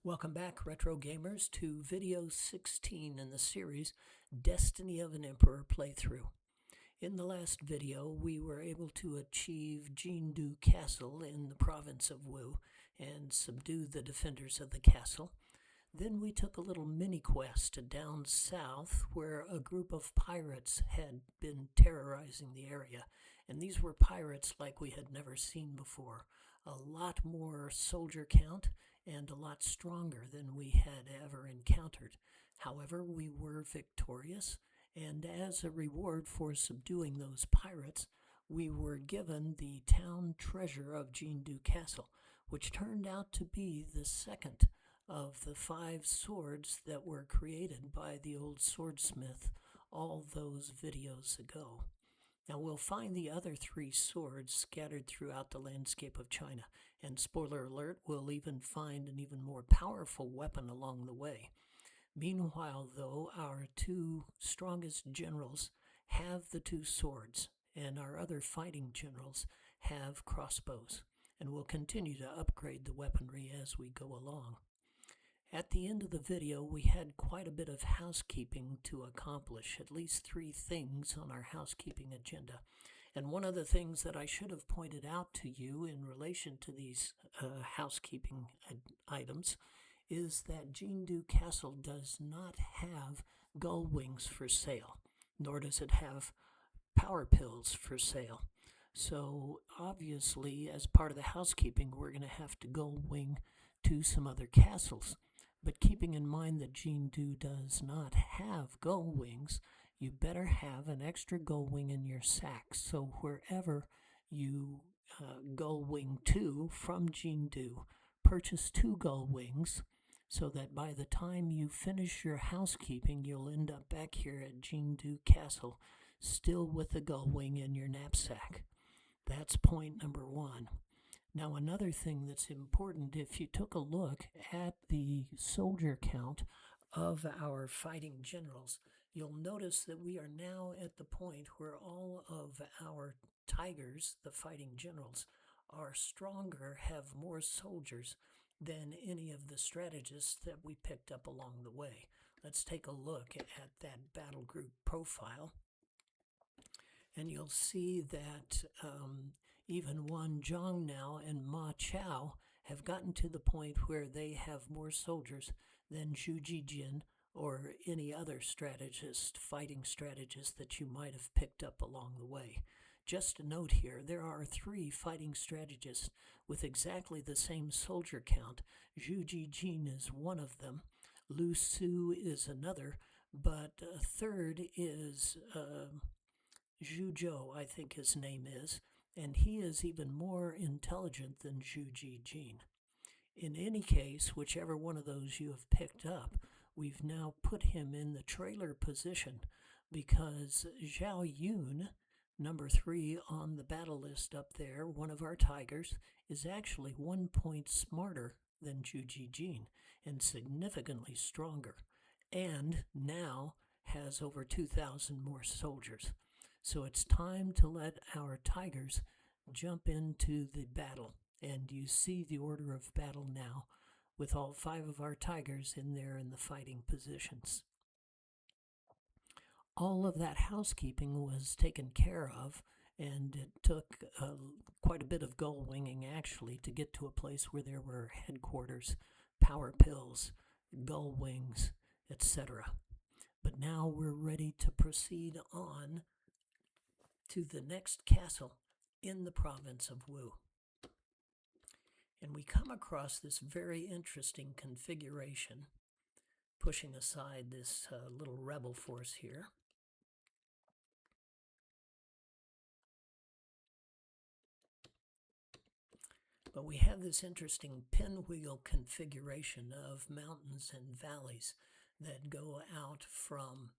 Welcome back, Retro Gamers, to video 16 in the series Destiny of an Emperor playthrough. In the last video, we were able to achieve Jindu Castle in the province of Wu and subdue the defenders of the castle. Then we took a little mini-quest down south where a group of pirates had been terrorizing the area. And these were pirates like we had never seen before. A lot more soldier count and a lot stronger than we had ever encountered. However, we were victorious, and as a reward for subduing those pirates, we were given the town treasure of Jindu Castle, which turned out to be the second of the 5 swords that were created by the old swordsmith all those videos ago. Now we'll find the other 3 swords scattered throughout the landscape of China, and spoiler alert, we'll even find an even more powerful weapon along the way. Meanwhile, though, our 2 strongest generals have the 2 swords, and our other fighting generals have crossbows, and we'll continue to upgrade the weaponry as we go along. At the end of the video, we had quite a bit of housekeeping to accomplish, at least 3 things on our housekeeping agenda. And one of the things that I should have pointed out to you in relation to these housekeeping items is that Jindu Castle does not have gull wings for sale, nor does it have power pills for sale. So obviously, as part of the housekeeping, we're going to have to gull wing to some other castles. But keeping in mind that Jindu does not have gull wings, you better have an extra gull wing in your sack. So wherever you gull wing to from Jindu, purchase 2 gull wings so that by the time you finish your housekeeping, you'll end up back here at Jindu Castle, still with the gull wing in your knapsack. That's point number 1. Now, another thing that's important, if you took a look at the soldier count of our fighting generals, you'll notice that we are now at the point where all of our tigers, the fighting generals, are stronger, have more soldiers than any of the strategists that we picked up along the way. Let's take a look at that battle group profile, and you'll see that even Wan Zhang now and Ma Chao have gotten to the point where they have more soldiers than Zhu Jijin or any other strategist, fighting strategist that you might have picked up along the way. Just a note here, there are 3 fighting strategists with exactly the same soldier count. Zhu Jijin is one of them, Lu Su is another, but a third is Zhu Zhou, I think his name is, and he is even more intelligent than Zhu Jijin. In any case, whichever one of those you have picked up, we've now put him in the trailer position because Zhao Yun, number 3 on the battle list up there, one of our tigers, is actually 1 point smarter than Zhu Jijin and significantly stronger, and now has over 2,000 more soldiers. So it's time to let our tigers jump into the battle. And you see the order of battle now with all 5 of our tigers in there in the fighting positions. All of that housekeeping was taken care of, and it took quite a bit of gull winging actually to get to a place where there were headquarters, power pills, gull wings, etc. But now we're ready to proceed on to the next castle in the province of Wu. And we come across this very interesting configuration, pushing aside this little rebel force here. But we have this interesting pinwheel configuration of mountains and valleys that go out from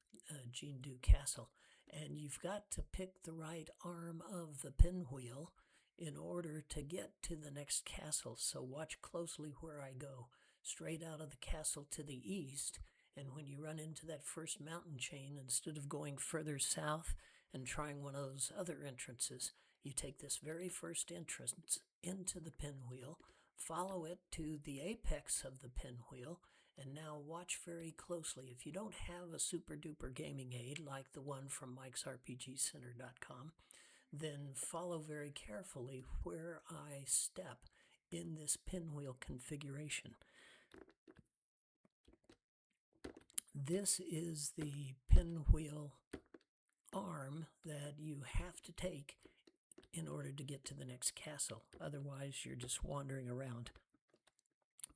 Jindu Castle. And you've got to pick the right arm of the pinwheel in order to get to the next castle. So watch closely where I go. Straight out of the castle to the east, and when you run into that first mountain chain, instead of going further south and trying one of those other entrances, you take this very first entrance into the pinwheel, Follow it to the apex of the pinwheel, and now watch very closely. If you don't have a super duper gaming aid like the one from mikesrpgcenter.com, then follow very carefully where I step in this pinwheel configuration. This is the pinwheel arm that you have to take in order to get to the next castle. Otherwise, you're just wandering around,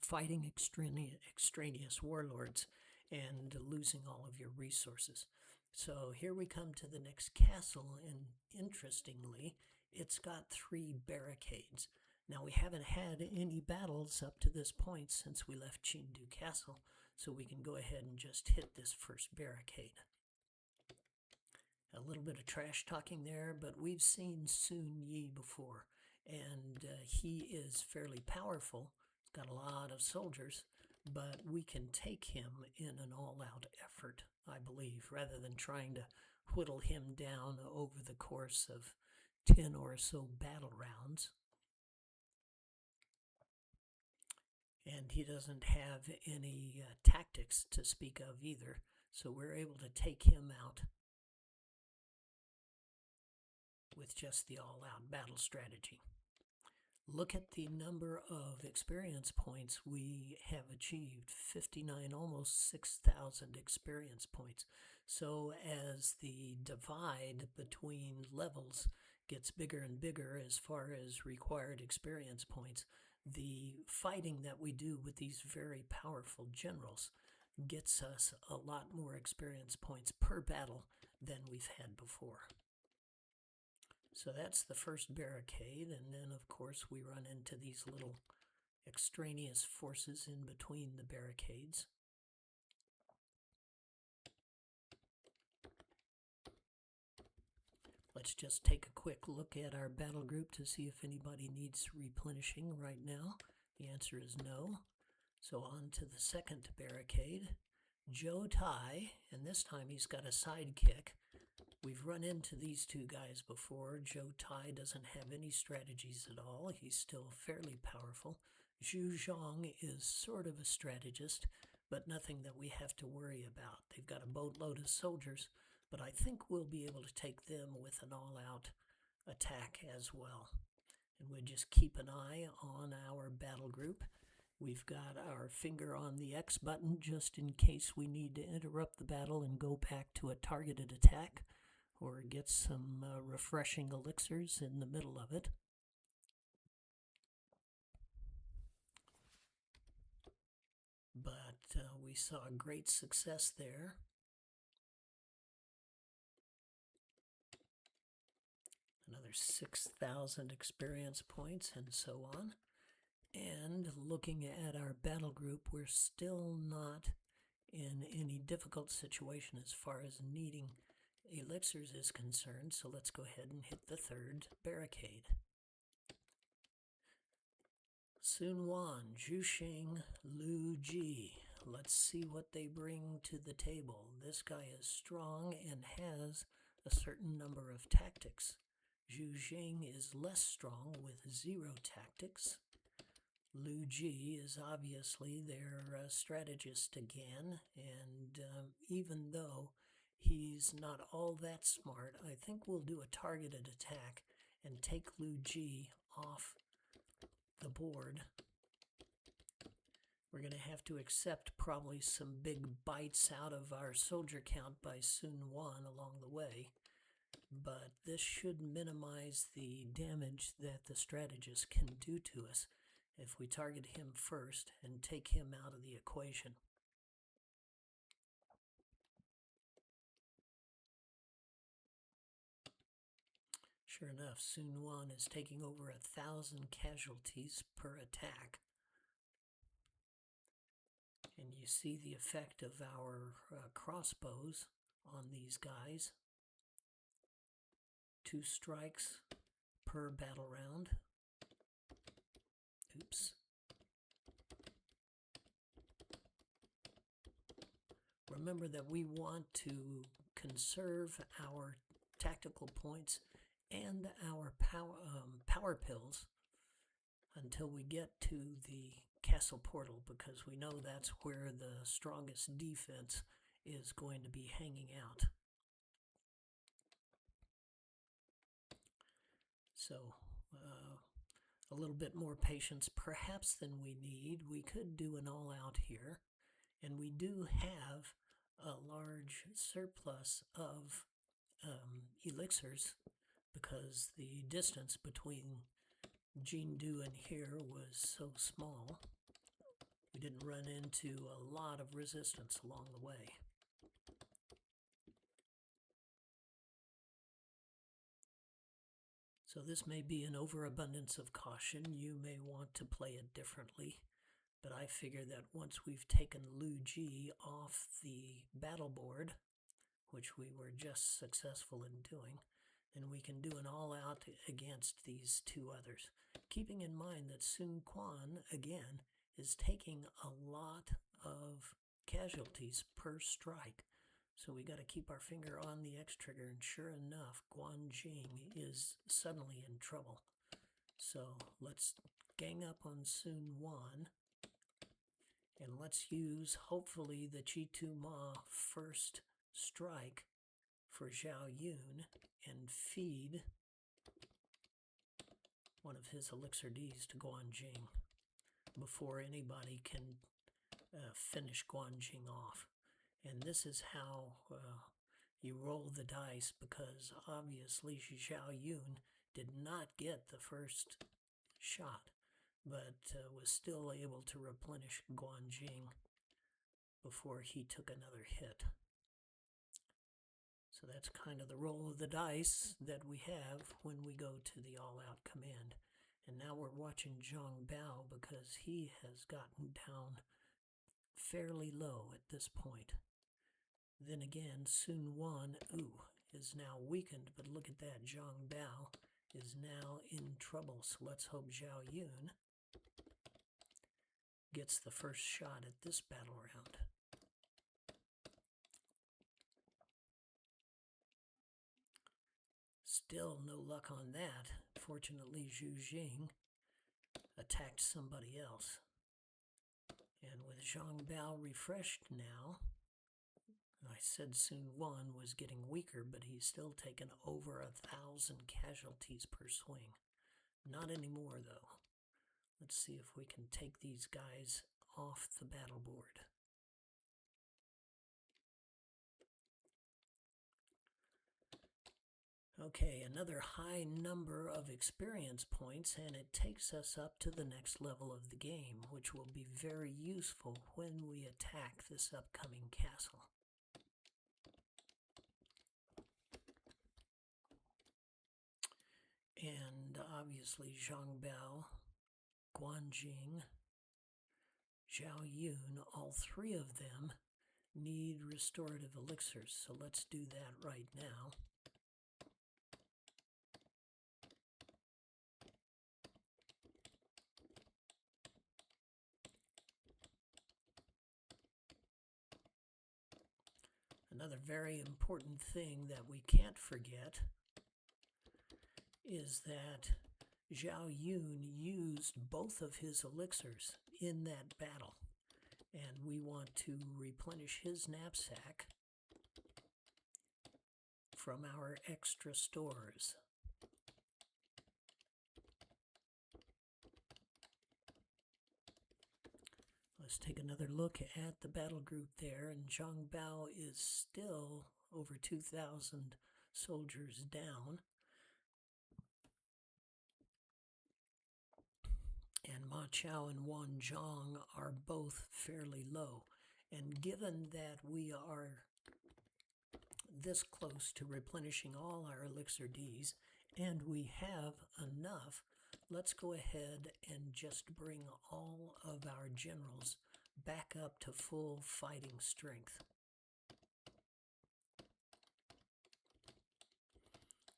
fighting extraneous warlords and losing all of your resources. So here we come to the next castle, and interestingly, it's got 3 barricades. Now, we haven't had any battles up to this point since we left Jindu Castle, so we can go ahead and just hit this first barricade. A little bit of trash talking there, but we've seen Sun Yi before, and he is fairly powerful. He's got a lot of soldiers, but we can take him in an all-out effort, I believe, rather than trying to whittle him down over the course of 10 or so battle rounds. And he doesn't have any tactics to speak of either, so we're able to take him out with just the all-out battle strategy. Look at the number of experience points we have achieved. 59, almost 6,000 experience points. So as the divide between levels gets bigger and bigger as far as required experience points, the fighting that we do with these very powerful generals gets us a lot more experience points per battle than we've had before. So that's the first barricade, and then of course we run into these little extraneous forces in between the barricades. Let's just take a quick look at our battle group to see if anybody needs replenishing right now. The answer is no. So on to the second barricade. Joe Tai, and this time he's got a sidekick. We've run into these 2 guys before. Joe Tai doesn't have any strategies at all. He's still fairly powerful. Zhu Zhang is sort of a strategist, but nothing that we have to worry about. They've got a boatload of soldiers, but I think we'll be able to take them with an all-out attack as well. And we'll just keep an eye on our battle group. We've got our finger on the X button just in case we need to interrupt the battle and go back to a targeted attack, or get some refreshing elixirs in the middle of it. But we saw great success there. Another 6,000 experience points and so on. And looking at our battle group, we're still not in any difficult situation as far as needing elixirs is concerned, so let's go ahead and hit the third barricade. Sun Wan, Zhu Xing, Lu Ji. Let's see what they bring to the table. This guy is strong and has a certain number of tactics. Zhu Xing is less strong with 0 tactics. Lu Ji is obviously their strategist again, and even though he's not all that smart, I think we'll do a targeted attack and take Lu Ji off the board. We're going to have to accept probably some big bites out of our soldier count by Sun Wan along the way, but this should minimize the damage that the strategist can do to us if we target him first and take him out of the equation. Sure enough, Sun Wan is taking over 1,000 casualties per attack. And you see the effect of our crossbows on these guys. 2 strikes per battle round. Oops. Remember that we want to conserve our tactical points and our power pills until we get to the castle portal, because we know that's where the strongest defense is going to be hanging out. So a little bit more patience perhaps than we need. We could do an all-out here, and we do have a large surplus of elixirs, because the distance between Jindu and here was so small. We didn't run into a lot of resistance along the way. So this may be an overabundance of caution. You may want to play it differently, but I figure that once we've taken Lu Ji off the battle board, which we were just successful in doing, then we can do an all-out against these two others. Keeping in mind that Sun Quan, again, is taking a lot of casualties per strike. So we got to keep our finger on the X trigger, and sure enough, Guan Jing is suddenly in trouble. So let's gang up on Sun Wan, and let's use, hopefully, the Chi-Tu Ma first strike for Zhao Yun and feed one of his Elixir Ds to Guan Jing before anybody can finish Guan Jing off. And this is how you roll the dice, because obviously Zhao Yun did not get the first shot, but was still able to replenish Guan Jing before he took another hit. So that's kind of the roll of the dice that we have when we go to the all-out command. And now we're watching Zhang Bao, because he has gotten down fairly low at this point. Then again, Sun Wan, is now weakened, but look at that, Zhang Bao is now in trouble. So let's hope Zhao Yun gets the first shot at this battle round. Still no luck on that. Fortunately, Zhu Jing attacked somebody else. And with Zhang Bao refreshed now, I said Sun Wan was getting weaker, but he's still taken over 1,000 casualties per swing. Not anymore, though. Let's see if we can take these guys off the battle board. Okay, another high number of experience points, and it takes us up to the next level of the game, which will be very useful when we attack this upcoming castle. And obviously Zhang Bao, Guan Jing, Zhao Yun, all three of them need restorative elixirs, so let's do that right now. Another very important thing that we can't forget is that Zhao Yun used both of his elixirs in that battle, and we want to replenish his knapsack from our extra stores. Let's take another look at the battle group there, and Zhang Bao is still over 2,000 soldiers down. And Ma Chao and Wan Zhang are both fairly low. And given that we are this close to replenishing all our Elixir Ds, and we have enough, let's go ahead and just bring all of our generals back up to full fighting strength.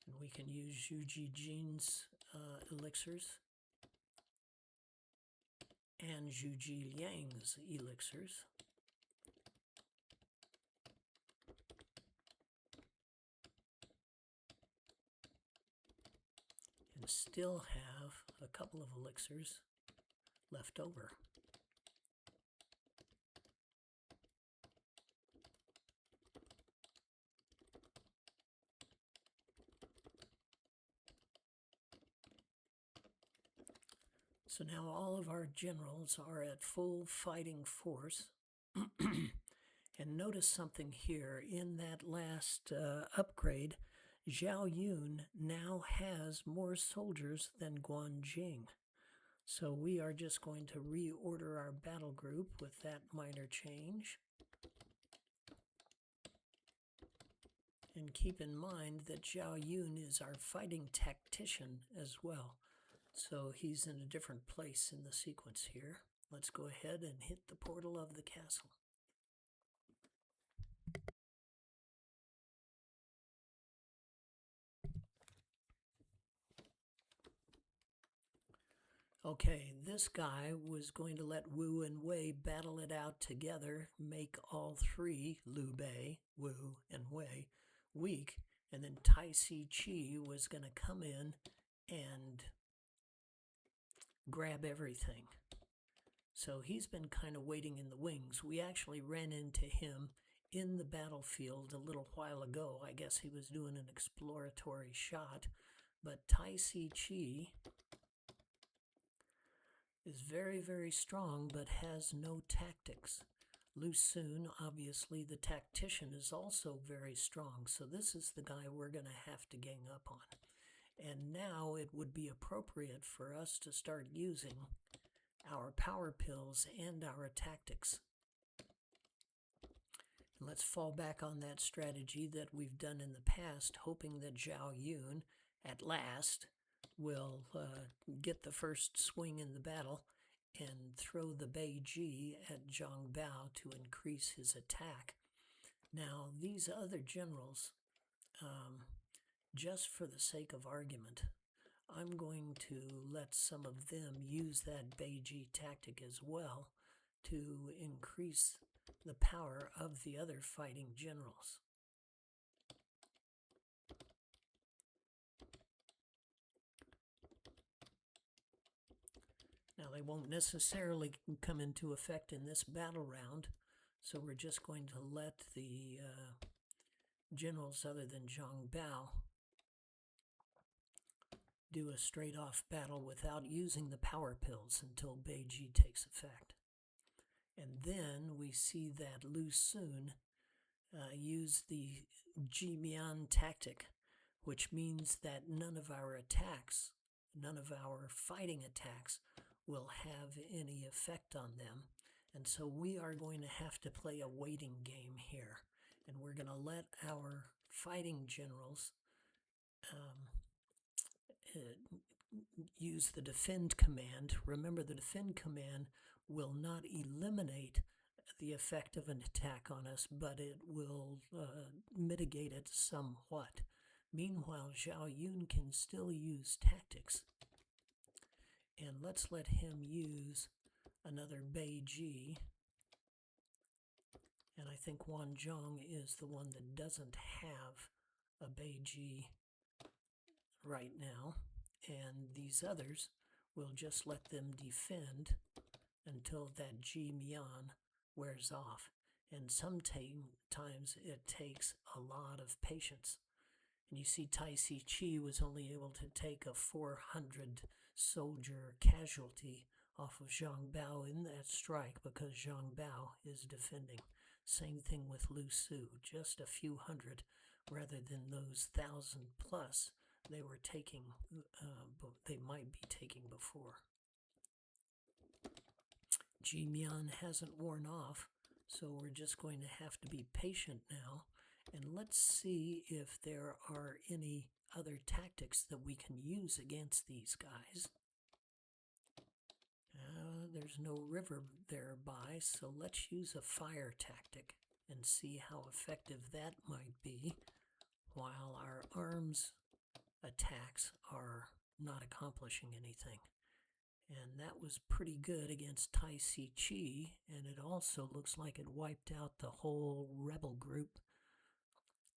And we can use Zhu Jijin's elixirs and Zhu Jiliang's elixirs. And still have a couple of elixirs left over. So now all of our generals are at full fighting force. And notice something here. In that last upgrade, Zhao Yun now has more soldiers than Guan Jing. So we are just going to reorder our battle group with that minor change. And keep in mind that Zhao Yun is our fighting tactician as well. So he's in a different place in the sequence here. Let's go ahead and hit the portal of the castle. Okay, this guy was going to let Wu and Wei battle it out together, make all three, Liu Bei, Wu, and Wei, weak, and then Tai Si Chi was going to come in and grab everything. So he's been kind of waiting in the wings. We actually ran into him in the battlefield a little while ago. I guess he was doing an exploratory shot, but Tai Si Chi is very, very strong, but has no tactics. Lu Xun, obviously the tactician, is also very strong, so this is the guy we're going to have to gang up on. And now it would be appropriate for us to start using our power pills and our tactics. And let's fall back on that strategy that we've done in the past, hoping that Zhao Yun, at last, will get the first swing in the battle and throw the Beiji at Zhang Bao to increase his attack. Now, these other generals, just for the sake of argument, I'm going to let some of them use that Beiji tactic as well to increase the power of the other fighting generals. Now, they won't necessarily come into effect in this battle round, so we're just going to let the generals other than Zhang Bao do a straight-off battle without using the power pills until Beiji takes effect. And then we see that Lu Xun use the Jimian tactic, which means that none of our attacks, none of our fighting attacks, will have any effect on them. And so we are going to have to play a waiting game here. And we're going to let our fighting generals use the defend command. Remember, the defend command will not eliminate the effect of an attack on us, but it will mitigate it somewhat. Meanwhile, Zhao Yun can still use tactics. And let's let him use another Beiji. And I think Wan Zhong is the one that doesn't have a Beiji right now. And these others, we'll just let them defend until that Ji Mian wears off. And sometimes it takes a lot of patience. And you see Tai Si Chi was only able to take a 400 soldier casualty off of Zhang Bao in that strike because Zhang Bao is defending. Same thing with Lu Su, just a few hundred rather than those 1,000 plus they were taking, they might be taking before. Ji Mian hasn't worn off, so we're just going to have to be patient now. And let's see if there are any other tactics that we can use against these guys. There's no river thereby, so let's use a fire tactic and see how effective that might be while our arms attacks are not accomplishing anything. And that was pretty good against Tai Si Chi, and it also looks like it wiped out the whole rebel group.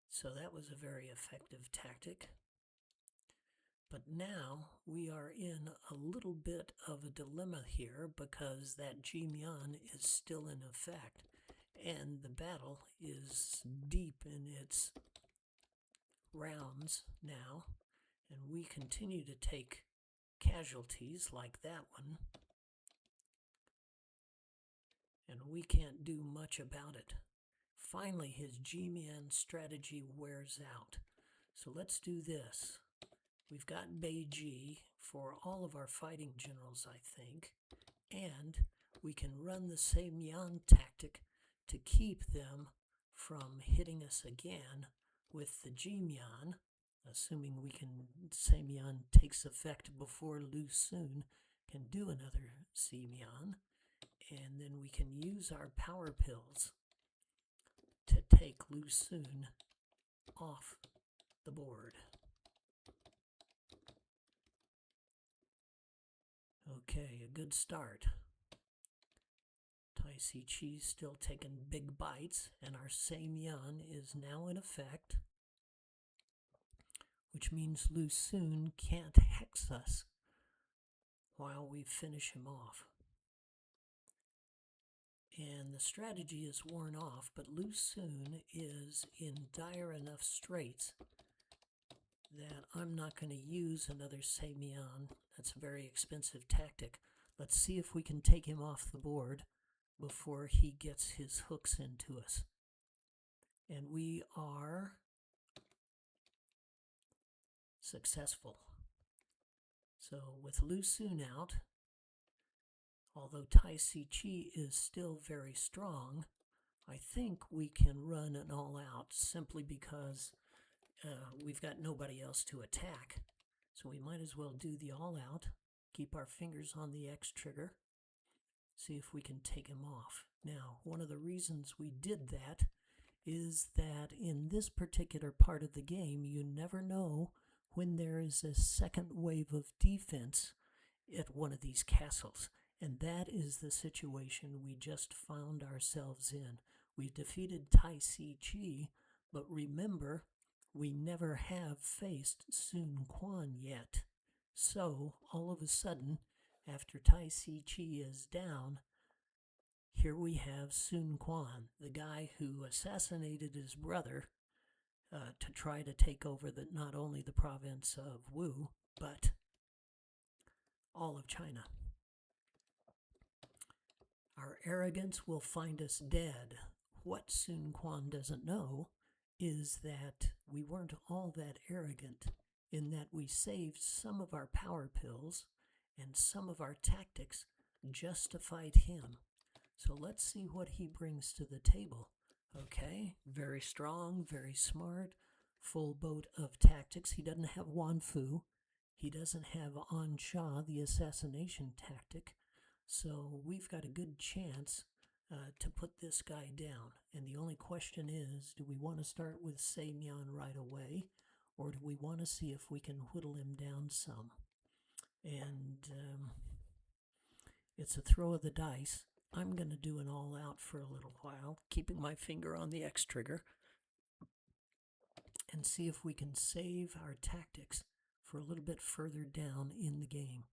So that was a very effective tactic. But now we are in a little bit of a dilemma here because that Jimian is still in effect and the battle is deep in its rounds now, and we continue to take casualties like that one, and we can't do much about it. Finally, his G-Man strategy wears out. So let's do this. We've got Beiji for all of our fighting generals, I think, and we can run the Seimyan tactic to keep them from hitting us again with the G-Man, assuming Seimyan takes effect before Lu Xun can do another Seimyan, and then we can use our power pills to take Lu Xun off the board. Okay, a good start. Tai Si Chi's still taking big bites, and our Seimyan is now in effect, which means Lu Xun can't hex us while we finish him off. And the strategy is worn off, but Lu Xun is in dire enough straits that I'm not going to use another Seimyan. That's a very expensive tactic. Let's see if we can take him off the board before he gets his hooks into us. And we are successful. So with Lu Xun out, although Tai Si Chi is still very strong, I think we can run an all-out simply because we've got nobody else to attack. So we might as well do the all-out, keep our fingers on the X trigger, see if we can take him off. Now, one of the reasons we did that is that in this particular part of the game, you never know when there is a second wave of defense at one of these castles. And that is the situation we just found ourselves in. We defeated Tai Si Chi, but remember, we never have faced Sun Quan yet. So, all of a sudden, after Tai Si Chi is down, here we have Sun Quan, the guy who assassinated his brother to try to take over not only the province of Wu, but all of China. Our arrogance will find us dead. What Sun Quan doesn't know is that we weren't all that arrogant, in that we saved some of our power pills and some of our tactics just to fight him. So let's see what he brings to the table. Okay, very strong, very smart, full boat of tactics. He doesn't have Wan Fu. He doesn't have An Sha, the assassination tactic. So we've got a good chance to put this guy down. And the only question is, do we want to start with Seimyan right away, or do we want to see if we can whittle him down some? And it's a throw of the dice. I'm going to do an all-out for a little while, keeping my finger on the X trigger, and see if we can save our tactics for a little bit further down in the game.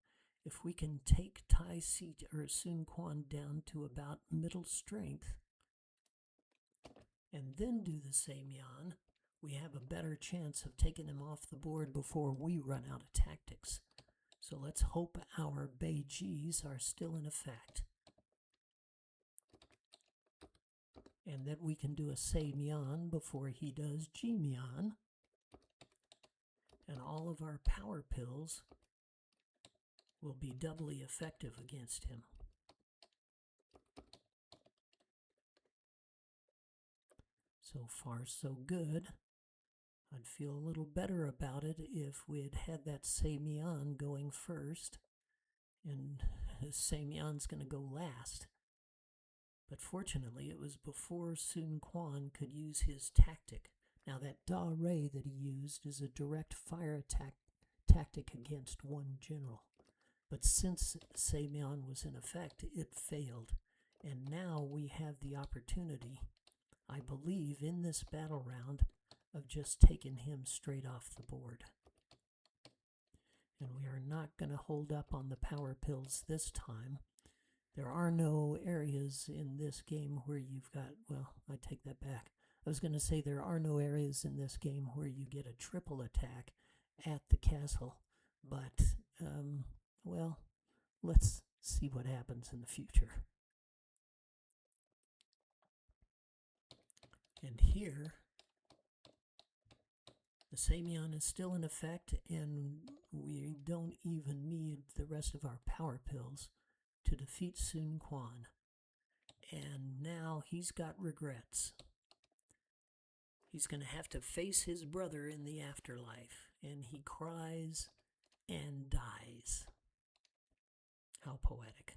If we can take Sun Quan down to about middle strength, and then do the Seimyan, we have a better chance of taking him off the board before we run out of tactics. So let's hope our Beijis are still in effect, and that we can do a Seimyan before he does Jimian, and all of our power pills will be doubly effective against him. So far, so good. I'd feel a little better about it if we had had that Seimyan going first, and Seimyan's going to go last. But fortunately, it was before Sun Quan could use his tactic. Now, that Da Rei that he used is a direct fire attack tactic against one general. But since Seimyan was in effect, it failed. And now we have the opportunity, I believe, in this battle round, of just taking him straight off the board. And we are not going to hold up on the power pills this time. There are no areas in this game where you've got, well, I take that back. I was going to say there are no areas in this game where you get a triple attack at the castle. But, well, let's see what happens in the future. And here, the Samion is still in effect, and we don't even need the rest of our power pills to defeat Sun Quan. And now he's got regrets. He's going to have to face his brother in the afterlife, and he cries and dies. How poetic.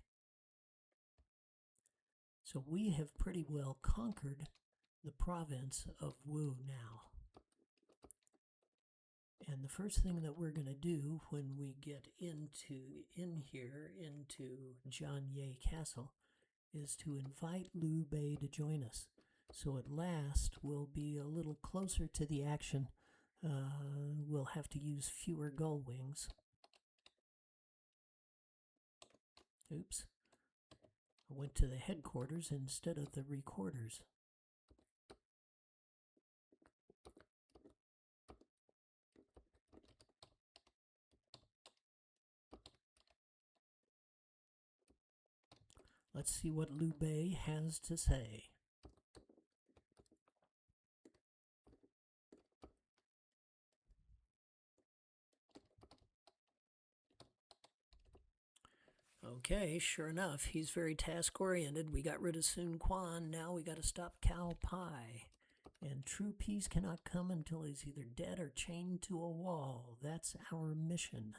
So we have pretty well conquered the province of Wu now. And the first thing that we're going to do when we get into Jianye Castle is to invite Liu Bei to join us. So at last we'll be a little closer to the action. We'll have to use fewer gull wings. Oops. I went to the headquarters instead of the recorders. Let's see what Liu Bei has to say. Okay, sure enough, he's very task-oriented. We got rid of Sun Quan, now we got to stop Cao Pai. And true peace cannot come until he's either dead or chained to a wall. That's our mission.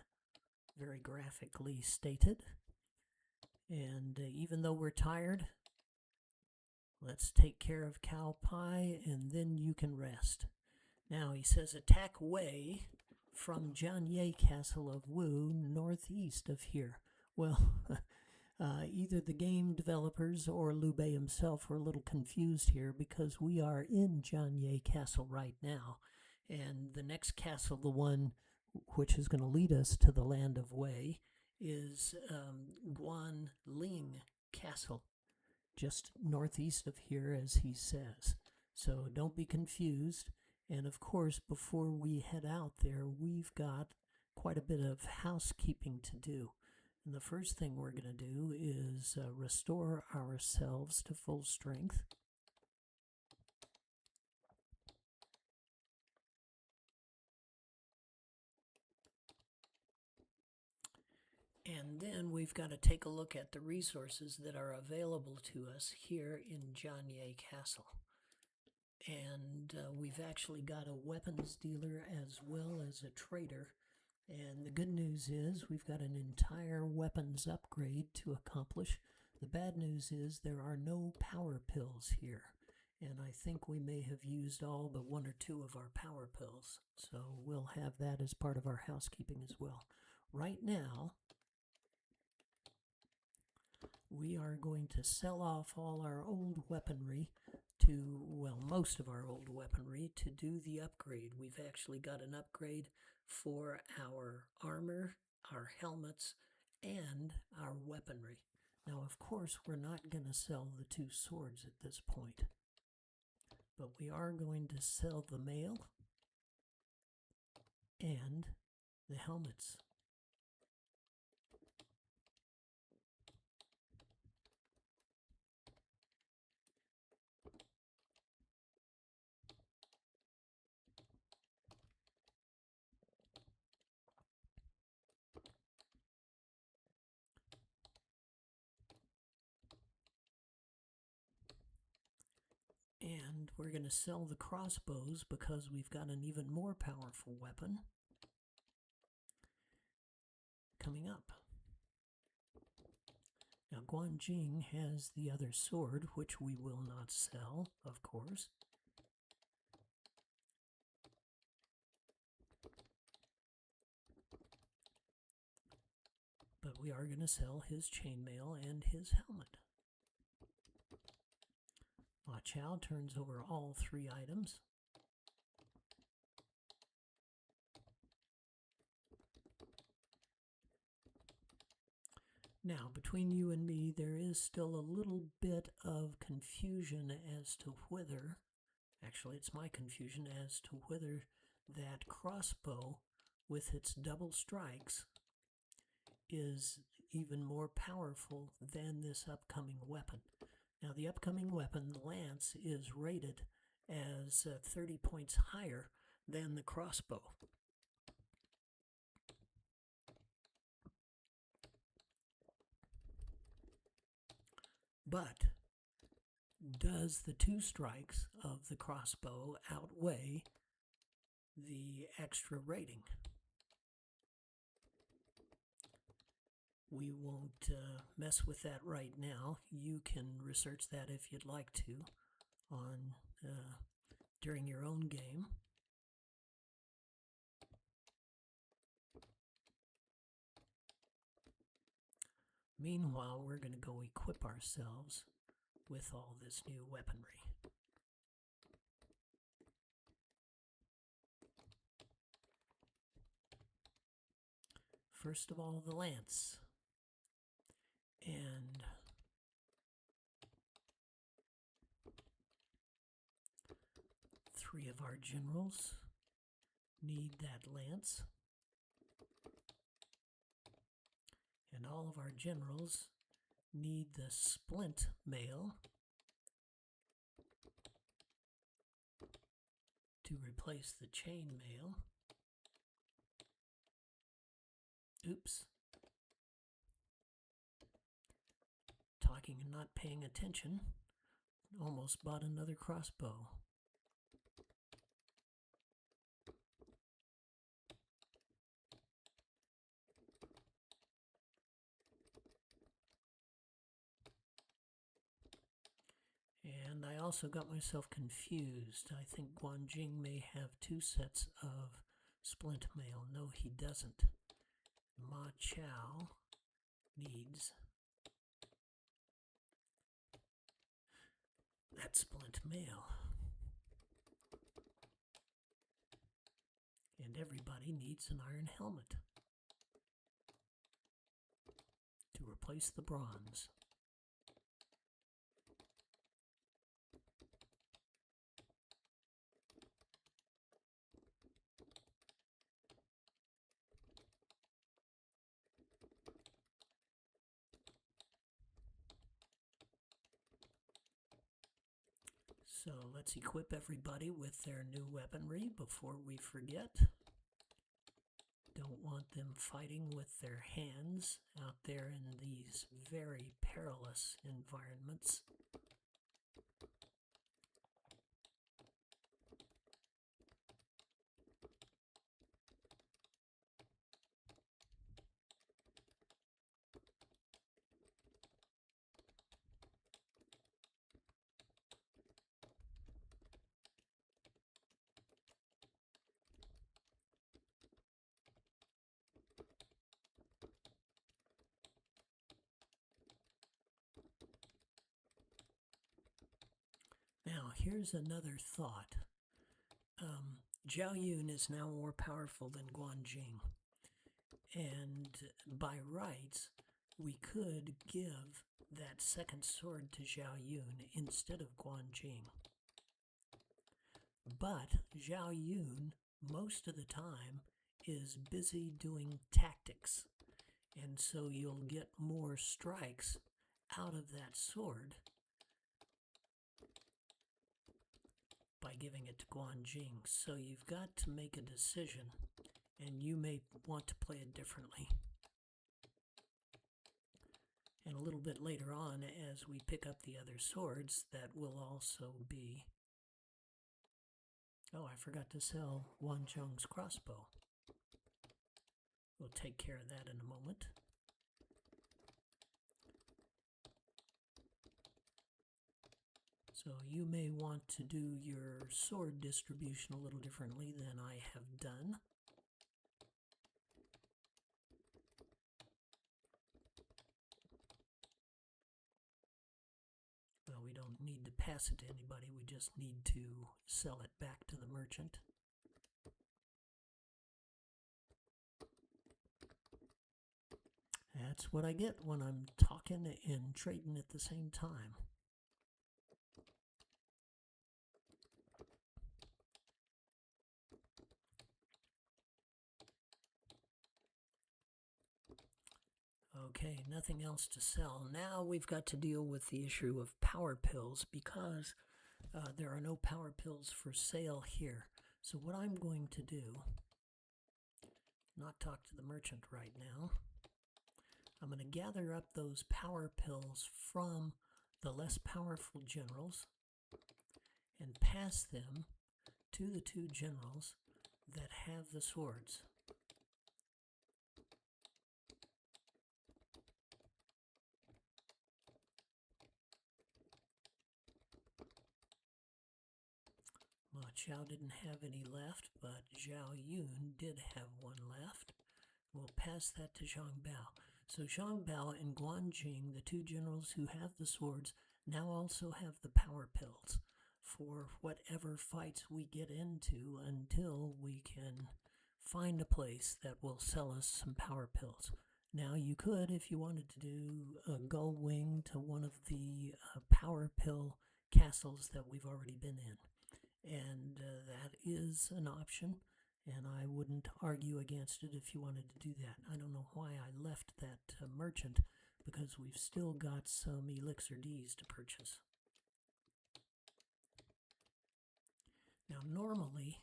Very graphically stated. And even though we're tired, let's take care of Cao Pai and then you can rest. Now he says attack Wei from Jianye Castle of Wu, northeast of here. Well, either the game developers or Liu Bei himself were a little confused here because we are in Jianye Castle right now. And the next castle, the one which is going to lead us to the land of Wei, is Guanling Castle, just northeast of here, as he says. So don't be confused. And of course, before we head out there, we've got quite a bit of housekeeping to do. And the first thing we're going to do is restore ourselves to full strength. And then we've got to take a look at the resources that are available to us here in Jianye Castle. And we've actually got a weapons dealer as well as a trader. And the good news is we've got an entire weapons upgrade to accomplish. The bad news is there are no power pills here. And I think we may have used all but one or two of our power pills. So we'll have that as part of our housekeeping as well. Right now, we are going to sell off all our old weaponry to, well, most of our old weaponry to do the upgrade. We've actually got an upgrade for our armor, our helmets, and our weaponry. Now, of course, we're not going to sell the two swords at this point, but we are going to sell the mail and the helmets. And we're going to sell the crossbows because we've got an even more powerful weapon coming up. Now, Guanjing has the other sword, which we will not sell, of course. But we are going to sell his chainmail and his helmet. Ma Chao turns over all three items. Now, between you and me, there is still a little bit of confusion as to whether, actually it's my confusion as to whether that crossbow with its double strikes is even more powerful than this upcoming weapon. Now, the upcoming weapon, the lance, is rated as 30 points higher than the crossbow. But does the 2 strikes of the crossbow outweigh the extra rating? We won't mess with that right now. You can research that if you'd like to on during your own game. Meanwhile, we're going to go equip ourselves with all this new weaponry. First of all, the lance. And three of our generals need that lance. And all of our generals need the splint mail to replace the chain mail. Oops. Talking and not paying attention. Almost bought another crossbow. And I also got myself confused. I think Guanjing may have 2 sets of splint mail. No, he doesn't. Ma Chao needs that splint mail. And everybody needs an iron helmet to replace the bronze. So let's equip everybody with their new weaponry before we forget. Don't want them fighting with their hands out there in these very perilous environments. Now, here's another thought. Zhao Yun is now more powerful than Guanjing. And by rights, we could give that second sword to Zhao Yun instead of Guanjing. But Zhao Yun, most of the time, is busy doing tactics. And so you'll get more strikes out of that sword by giving it to Guanjing. So you've got to make a decision, and you may want to play it differently. And a little bit later on, as we pick up the other swords, that will also be... Oh, I forgot to sell Guanzhong's crossbow. We'll take care of that in a moment. So you may want to do your sword distribution a little differently than I have done. Well, we don't need to pass it to anybody, we just need to sell it back to the merchant. That's what I get when I'm talking and trading at the same time. Okay, nothing else to sell. Now we've got to deal with the issue of power pills because there are no power pills for sale here. So what I'm going to do, not talk to the merchant right now, I'm going to gather up those power pills from the less powerful generals and pass them to the two generals that have the swords. Ma Chao didn't have any left, but Zhao Yun did have one left. We'll pass that to Zhang Bao. So Zhang Bao and Guan Jing, the two generals who have the swords, now also have the power pills for whatever fights we get into until we can find a place that will sell us some power pills. Now you could, if you wanted to do a gull wing to one of the power pill castles that we've already been in. And that is an option, and I wouldn't argue against it if you wanted to do that. I don't know why I left that merchant, because we've still got some Elixir Ds to purchase. Now normally,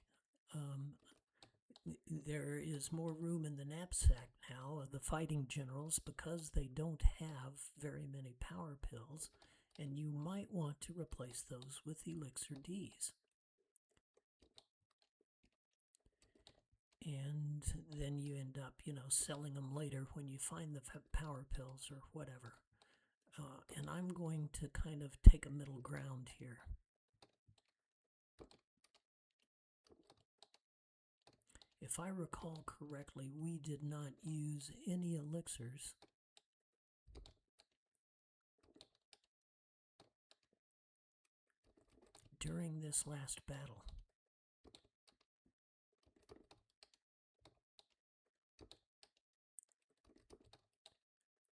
there is more room in the knapsack now of the fighting generals because they don't have very many power pills, and you might want to replace those with Elixir Ds. And then you end up, selling them later when you find the power pills or whatever. And I'm going to kind of take a middle ground here. If I recall correctly, we did not use any elixirs during this last battle.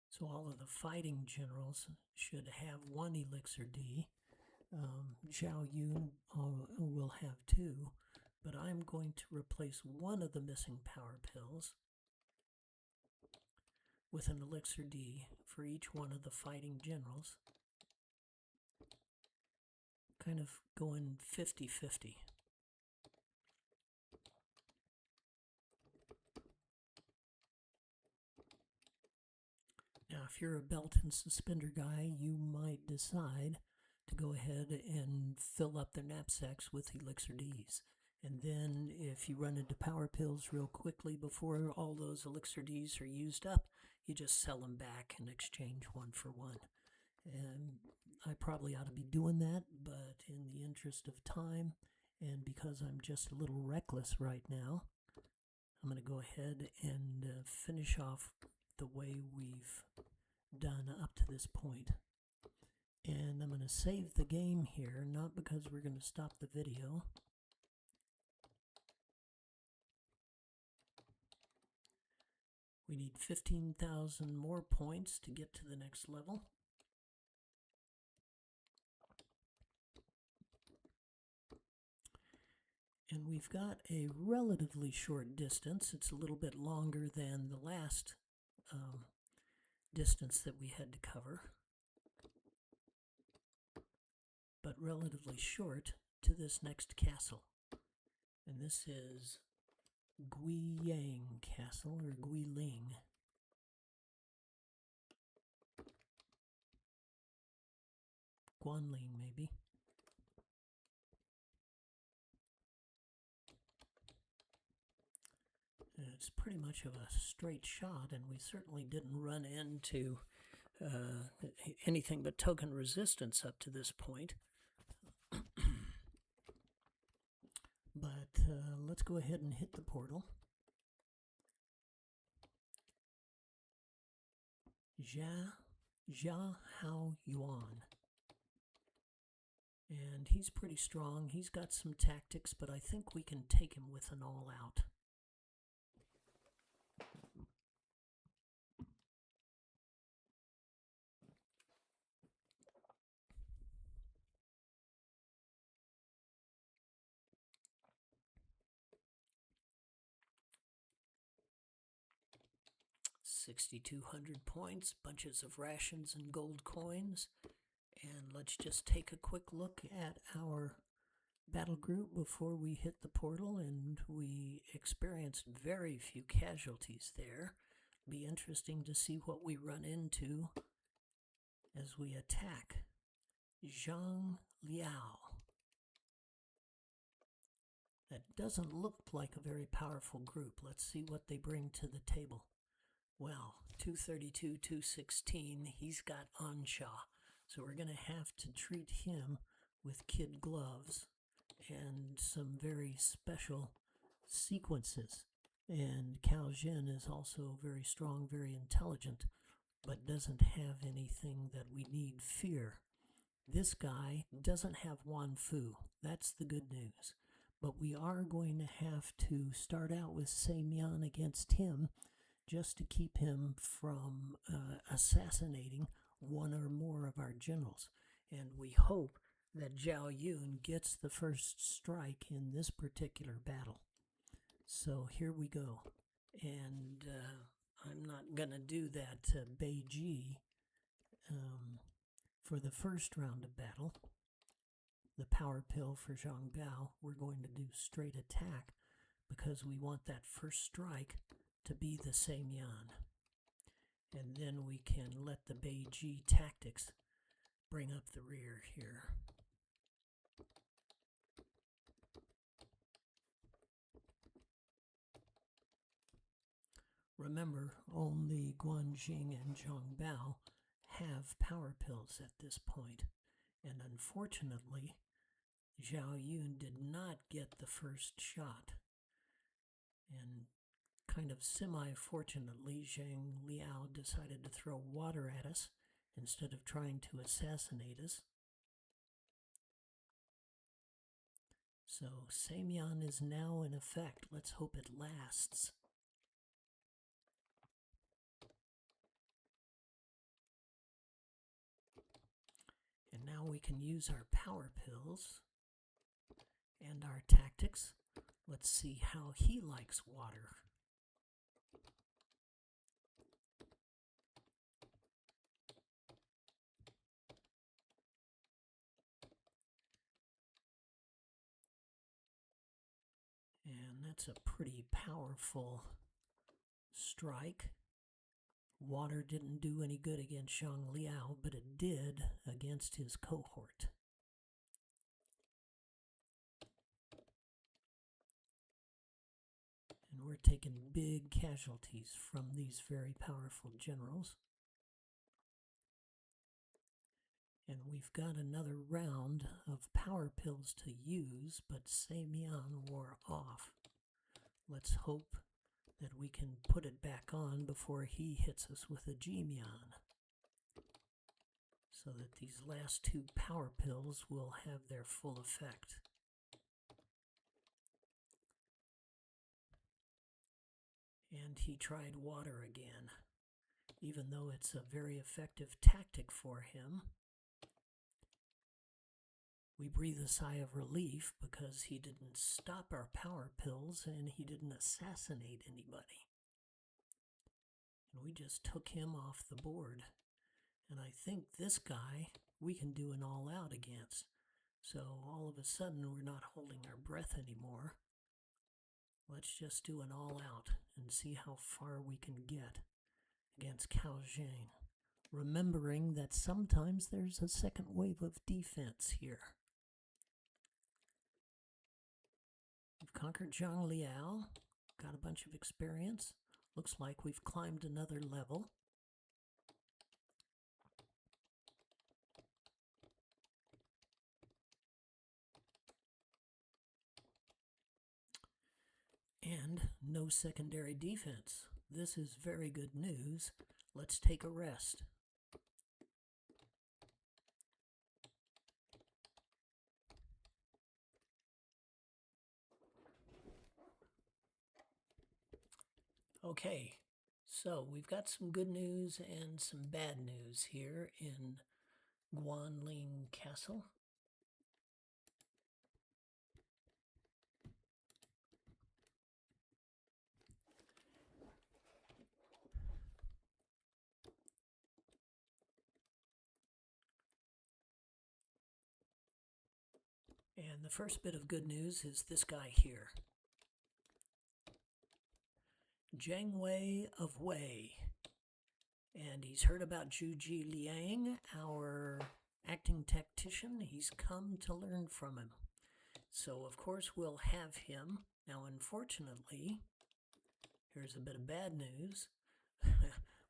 So all of the fighting generals should have one Elixir D. Zhao Yun will have two, but I'm going to replace one of the missing power pills with an Elixir D for each one of the fighting generals. Kind of going 50-50. Now, if you're a belt and suspender guy, you might decide to go ahead and fill up their knapsacks with Elixir Ds. And then if you run into power pills real quickly before all those Elixir Ds are used up, you just sell them back and exchange one for one. And I probably ought to be doing that, but in the interest of time, and because I'm just a little reckless right now, I'm going to go ahead and finish off the way we've done up to this point. And I'm going to save the game here, not because we're going to stop the video. We need 15,000 more points to get to the next level. And we've got a relatively short distance. It's a little bit longer than the last distance that we had to cover, but relatively short to this next castle. And this is Guiyang Castle, or Guiling. Guanling, maybe. It's pretty much of a straight shot, and we certainly didn't run into anything but token resistance up to this point. But let's go ahead and hit the portal. Jia Hao Yuan. And he's pretty strong. He's got some tactics, but I think we can take him with an all-out. 6,200 points, bunches of rations and gold coins. And let's just take a quick look at our battle group before we hit the portal, and we experienced very few casualties there. Be interesting to see what we run into as we attack Zhang Liao. That doesn't look like a very powerful group. Let's see what they bring to the table. Well, 232, 216, he's got Ansha, so we're going to have to treat him with kid gloves and some very special sequences. And Cao Zhen is also very strong, very intelligent, but doesn't have anything that we need fear. This guy doesn't have Wan Fu. That's the good news. But we are going to have to start out with Semian against him just to keep him from assassinating one or more of our generals. And we hope that Zhao Yun gets the first strike in this particular battle. So here we go. And I'm not going to do that Beiji for the first round of battle. The power pill for Zhang Bao, we're going to do straight attack because we want that first strike to be the Semian. And then we can let the Beiji tactics bring up the rear here. Remember, only Guanjing and Zhang Bao have power pills at this point, and unfortunately, Zhao Yun did not get the first shot. And kind of semi-fortunately, Zhang Liao decided to throw water at us instead of trying to assassinate us. So Semian is now in effect. Let's hope it lasts. And now we can use our power pills and our tactics. Let's see how he likes water. And that's a pretty powerful strike. Water didn't do any good against Zhang Liao, but it did against his cohort. And we're taking big casualties from these very powerful generals. And we've got another round of power pills to use, but Semian wore off. Let's hope that we can put it back on before he hits us with a Jimian, so that these last two power pills will have their full effect. And he tried water again, even though it's a very effective tactic for him. We breathe a sigh of relief because he didn't stop our power pills and he didn't assassinate anybody. And we just took him off the board. And I think this guy we can do an all-out against. So all of a sudden we're not holding our breath anymore. Let's just do an all-out and see how far we can get against Cao Zhen. Remembering that sometimes there's a second wave of defense here. We've conquered Zhang Liao, got a bunch of experience. Looks like we've climbed another level. And no secondary defense. This is very good news. Let's take a rest. Okay, so we've got some good news and some bad news here in Guanling Castle. And the first bit of good news is this guy here. Jiang Wei of Wei. And he's heard about Zhu Ji Liang, our acting tactician. He's come to learn from him. So, of course, we'll have him. Now, unfortunately, here's a bit of bad news.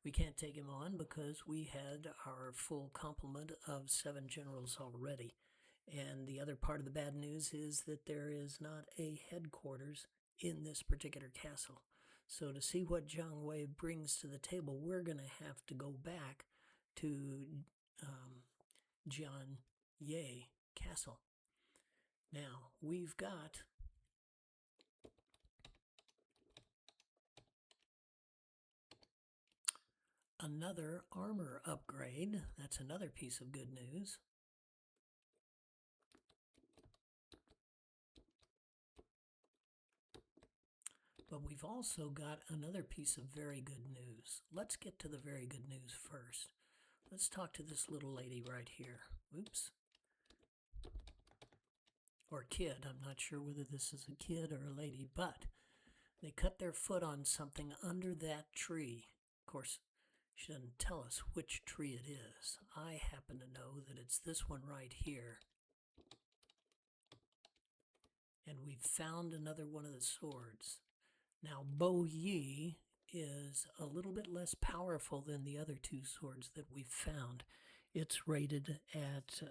We can't take him on because we had our full complement of 7 generals already. And the other part of the bad news is that there is not a headquarters in this particular castle. So to see what Jiang Wei brings to the table, we're going to have to go back to Jian Ye Castle. Now, we've got another armor upgrade. That's another piece of good news. But we've also got another piece of very good news. Let's get to the very good news first. Let's talk to this little lady right here. Oops. Or kid. I'm not sure whether this is a kid or a lady, but they cut their foot on something under that tree. Of course, she doesn't tell us which tree it is. I happen to know that it's this one right here. And we've found another one of the swords. Now, Bo Yi is a little bit less powerful than the other 2 swords that we've found. It's rated at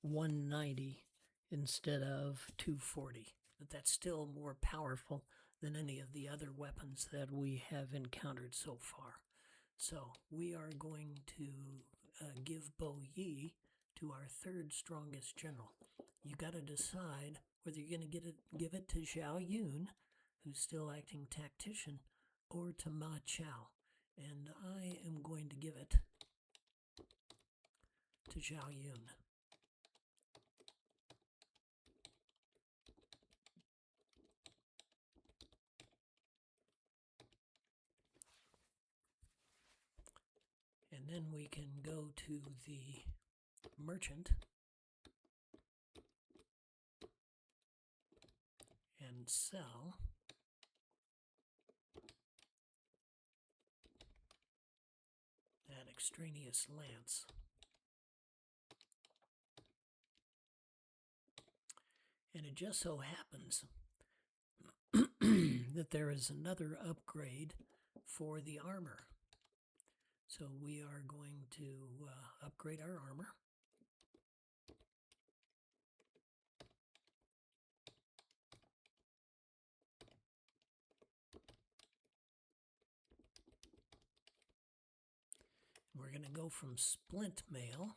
190 instead of 240. But that's still more powerful than any of the other weapons that we have encountered so far. So we are going to give Bo Yi to our 3rd strongest general. You got to decide whether you're going to give it to Zhao Yun, who's still acting tactician, or to Ma Chao. And I am going to give it to Zhao Yun. And then we can go to the merchant and sell that extraneous lance. And it just so happens that there is another upgrade for the armor. So we are going to upgrade our armor. We're going to go from splint mail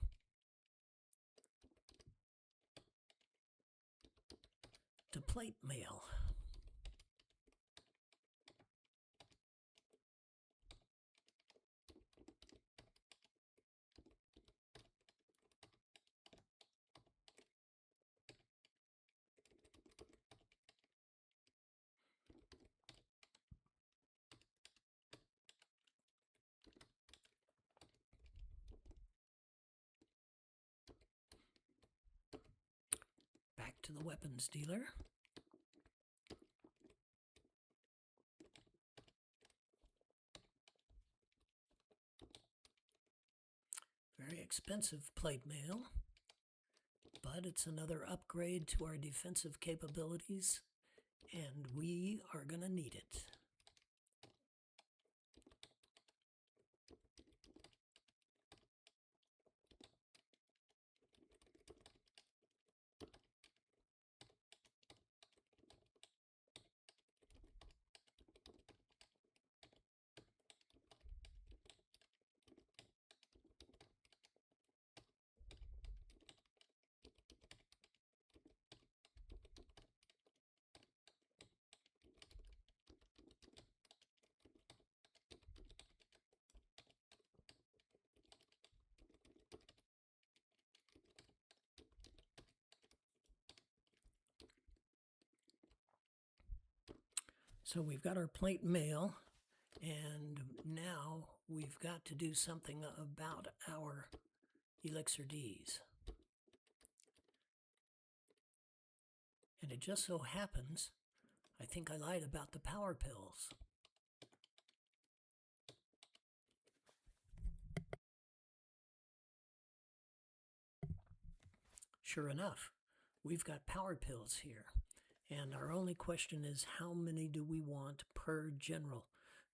to plate mail. Back to the weapons dealer. Very expensive plate mail, but it's another upgrade to our defensive capabilities, and we are going to need it. So we've got our plate mail, and now we've got to do something about our Elixir Ds. It just so happens, I think I lied about the power pills. Sure enough, we've got power pills here. And our only question is, how many do we want per general?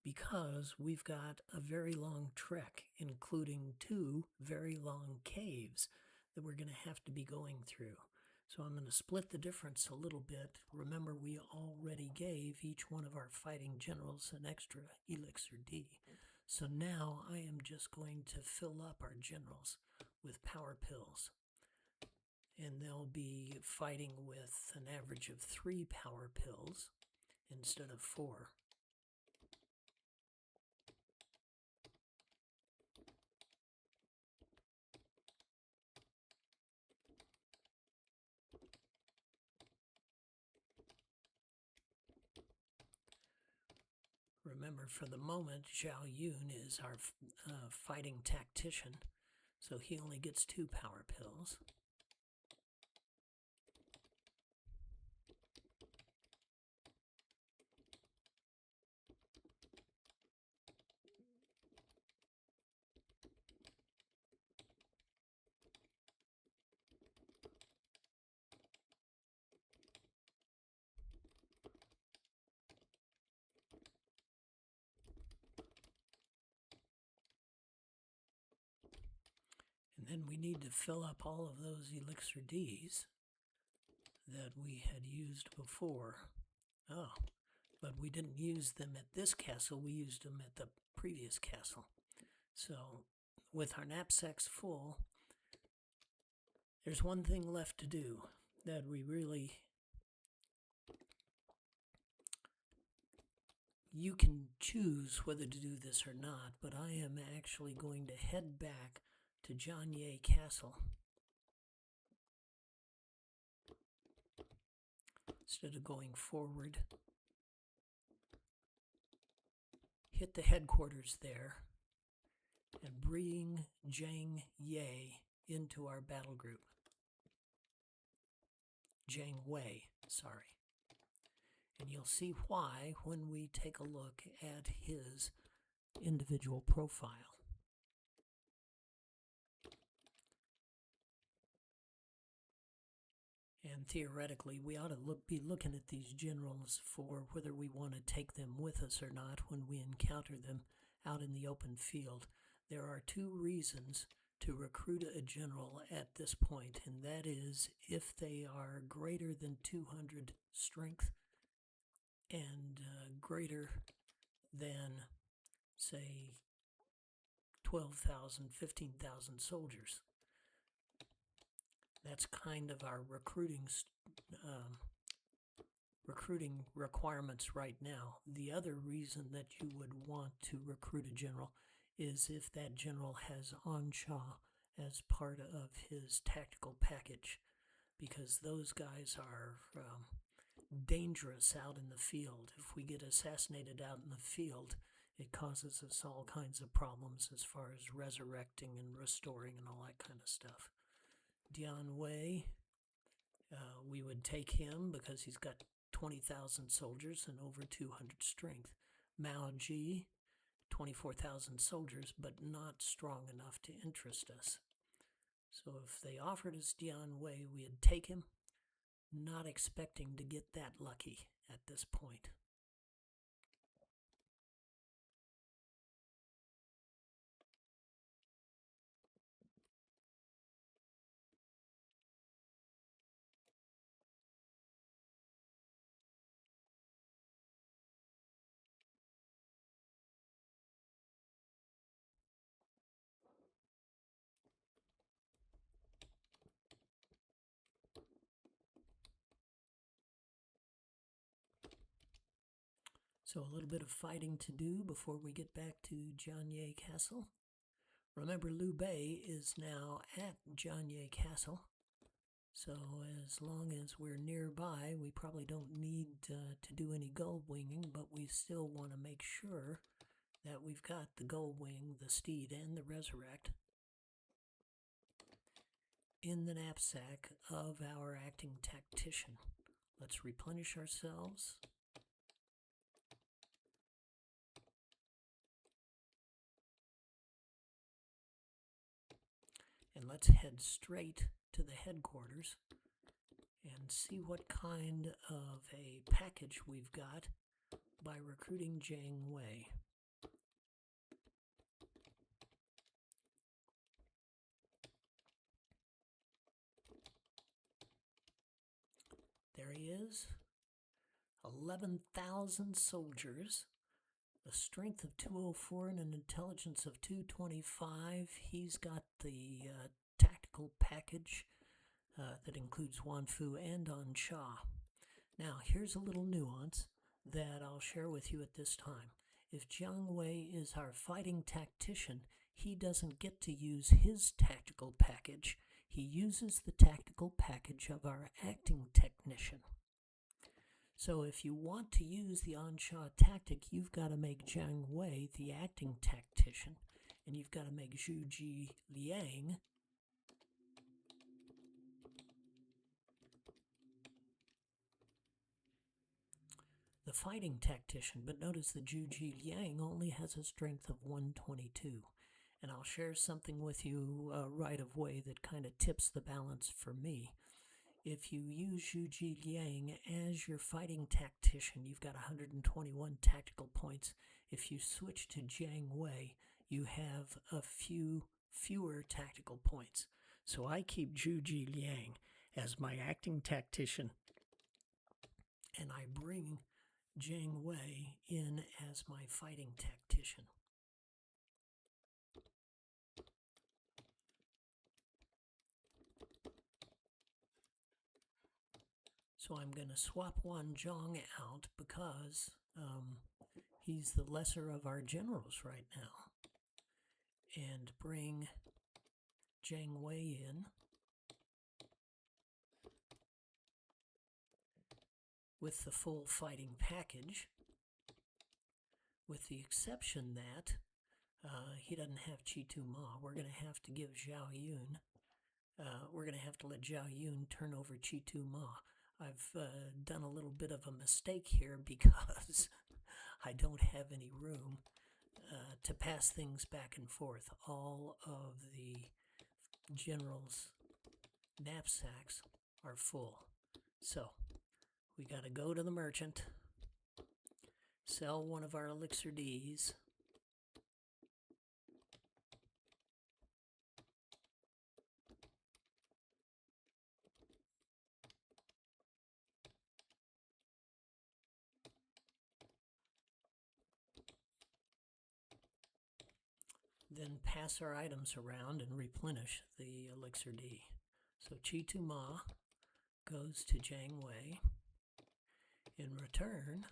Because we've got a very long trek, including 2 very long caves that we're going to have to be going through. So I'm going to split the difference a little bit. Remember, we already gave each one of our fighting generals an extra elixir D. So now I am just going to fill up our generals with power pills. And they'll be fighting with an average of 3 power pills instead of 4. Remember, for the moment, Zhao Yun is our fighting tactician, so he only gets 2 power pills. And then we need to fill up all of those elixir Ds that we had used before. Oh, but we didn't use them at this castle, we used them at the previous castle. So, with our knapsacks full, there's one thing left to do that we really... You can choose whether to do this or not, but I am actually going to head back to Jianye Castle instead of going forward. Hit the headquarters there and bring Zhang Ye into our battle group. Zhang Wei, sorry. And you'll see why when we take a look at his individual profile. And theoretically, we ought to be looking at these generals for whether we want to take them with us or not when we encounter them out in the open field. There are 2 reasons to recruit a general at this point, and that is if they are greater than 200 strength and greater than, say, 12,000, 15,000 soldiers. That's kind of our recruiting requirements right now. The other reason that you would want to recruit a general is if that general has Ansha as part of his tactical package, because those guys are dangerous out in the field. If we get assassinated out in the field, it causes us all kinds of problems as far as resurrecting and restoring and all that kind of stuff. Dian Wei, we would take him because he's got 20,000 soldiers and over 200 strength. Mao Ji, 24,000 soldiers, but not strong enough to interest us. So if they offered us Dian Wei, we'd take him, not expecting to get that lucky at this point. So a little bit of fighting to do before we get back to Jianye Castle. Remember, Liu Bei is now at Jianye Castle. So as long as we're nearby, we probably don't need to do any gold winging, but we still want to make sure that we've got the gold wing, the steed, and the resurrect in the knapsack of our acting tactician. Let's replenish ourselves. And let's head straight to the headquarters and see what kind of a package we've got by recruiting Jiang Wei. There he is. 11,000 soldiers, a strength of 204 and an intelligence of 225. He's got the tactical package that includes Wanfu and Ansha. Now, here's a little nuance that I'll share with you at this time. If Jiang Wei is our fighting tactician, he doesn't get to use his tactical package. He uses the tactical package of our acting technician. So if you want to use the Ansha tactic, you've got to make Jiang Wei the acting tactician, and you've got to make Zhu Ji Liang the fighting tactician. But notice the Zhu Ji Liang only has a strength of 122. And I'll share something with you right away that kind of tips the balance for me. If you use Zhu Ji Liang as your fighting tactician, you've got 121 tactical points. If you switch to Jiang Wei, you have a fewer tactical points. So I keep Zhu Ji Liang as my acting tactician, and I bring Jiang Wei in as my fighting tactician. So I'm going to swap Wan Zhong out because he's the lesser of our generals right now, and bring Jiang Wei in with the full fighting package, with the exception that he doesn't have Chi Tu Ma. We're going to have to give Zhao Yun, we're going to have to let Zhao Yun turn over Chi Tu Ma. I've done a little bit of a mistake here because I don't have any room to pass things back and forth. All of the generals' knapsacks are full. So we got to go to the merchant, sell one of our Elixir Ds, then pass our items around and replenish the Elixir D. So Chi Tu Ma goes to Jiang Wei. In return,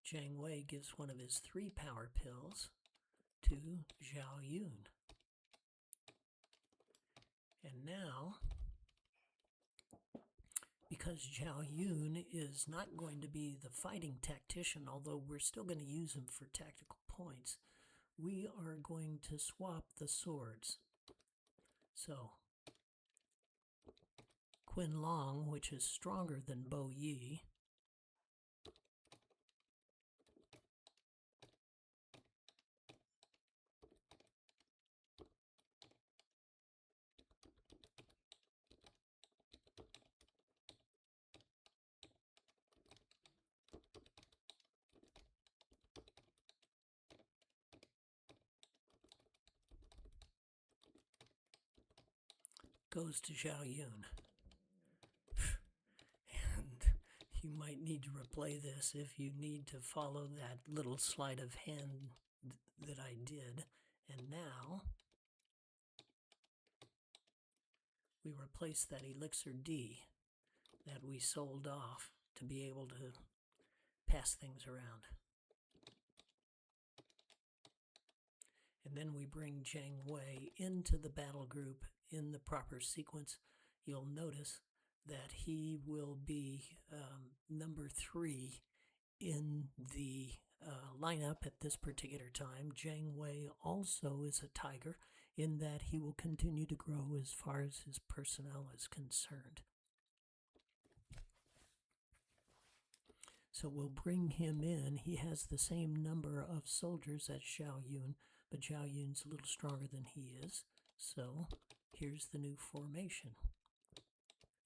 Jiang Wei gives one of his 3 power pills to Zhao Yun. And now, because Zhao Yun is not going to be the fighting tactician, although we're still going to use him for tactical points, we are going to swap the swords. So, Qin Long, which is stronger than Bo Yi, goes to Zhao Yun. And you might need to replay this if you need to follow that little sleight of hand that I did. And now we replace that Elixir D that we sold off to be able to pass things around. And then we bring Jiang Wei into the battle group in the proper sequence. You'll notice that he will be number 3 in the lineup at this particular time. Jiang Wei also is a tiger in that he will continue to grow as far as his personnel is concerned. So we'll bring him in. He has the same number of soldiers as Zhao Yun, but Zhao Yun's a little stronger than he is. So here's the new formation.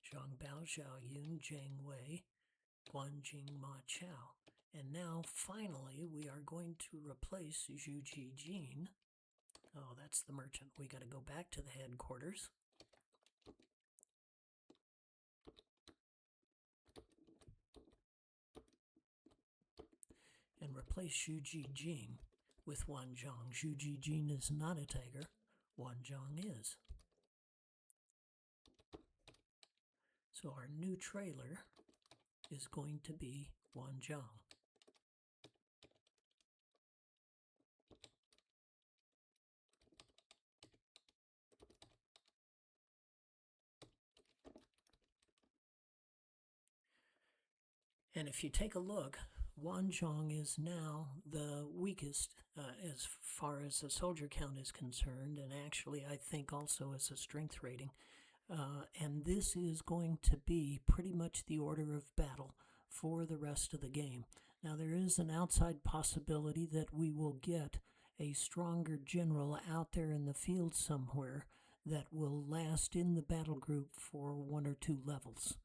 Zhang Bao, Zhao Yun, Zhang Wei, Guanjing Ma Chao. And now, finally, we are going to replace Zhu Jijin. Oh, that's the merchant. We got to go back to the headquarters. And replace Zhu Jijin with Wan Zhang. Zhu Jijin is not a tiger. Wan Zhang is. So our new trailer is going to be Wan Zhang. And if you take a look, Wan Zhang is now the weakest as far as the soldier count is concerned, and actually I think also as a strength rating. And this is going to be pretty much the order of battle for the rest of the game. Now there is an outside possibility that we will get a stronger general out there in the field somewhere that will last in the battle group for 1 or 2 levels.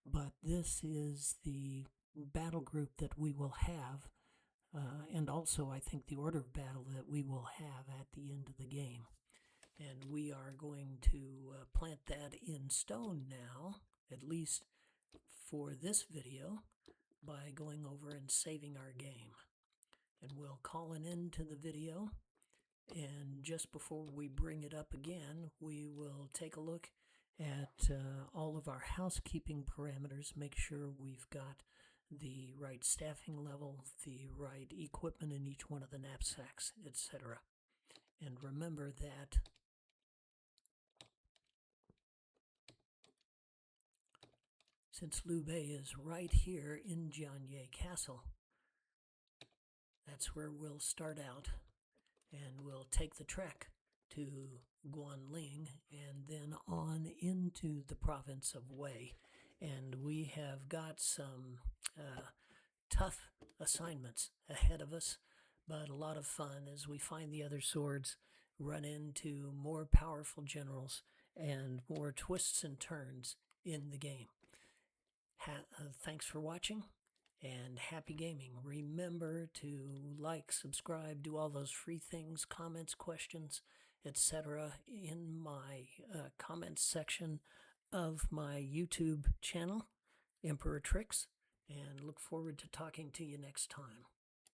But this is the battle group that we will have, and also I think the order of battle that we will have at the end of the game. And we are going to plant that in stone now, at least for this video, by going over and saving our game. And we'll call an end to the video, and just before we bring it up again, we will take a look at all of our housekeeping parameters, make sure we've got the right staffing level, the right equipment in each one of the knapsacks, etc. And remember that since Liu Bei is right here in Jianye Castle, that's where we'll start out, and we'll take the trek to Guanling and then on into the province of Wei. And we have got some tough assignments ahead of us, but a lot of fun as we find the other swords, run into more powerful generals, and more twists and turns in the game. Thanks for watching, and happy gaming. Remember to like, subscribe, do all those free things, comments, questions, etc. in my comments section of my YouTube channel, Emperor Tricks, and look forward to talking to you next time.